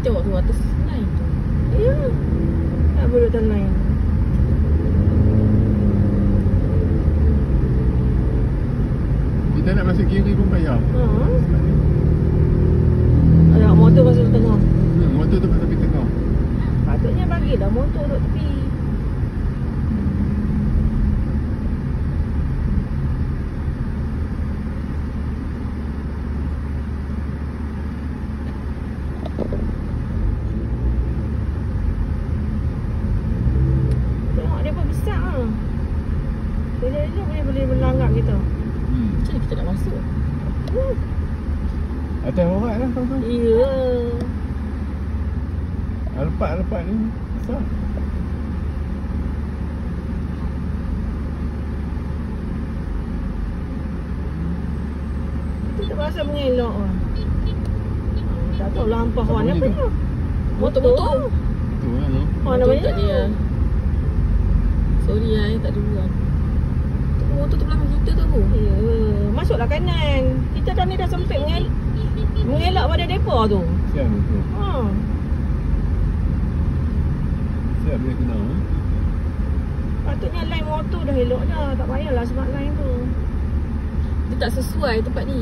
cowok tu atas line tu. Ya. Tak boleh atas line. Kita nak masuk kiri pun payah. Ada motor masuk tengah. Motor tu kat tepi tengah. Patutnya bagilah motor duduk tepi. Tengok dia pun besar lah. Dia boleh melanggar kita. Macam mana kita nak masuk? Atas orang lah tuan-tuan. Ya. Lepak ni besar. Kita terpaksa mengelak lah. Tak tahu lampau Apa warna bunyi apa tu? ni. Motor. Betul lah tu. Mana Motor banyak? kat dia. Sorry lah, tak ada buat. Motor tu belakang kita tu. Ya. Masuklah kanan. Kita dah ni dah sempit mengelak pada depa tu. Siap betul. Siap boleh kena. Patutnya line motor dah elok dah. Tak payahlah sebab line tu. Dia tak sesuai tempat ni.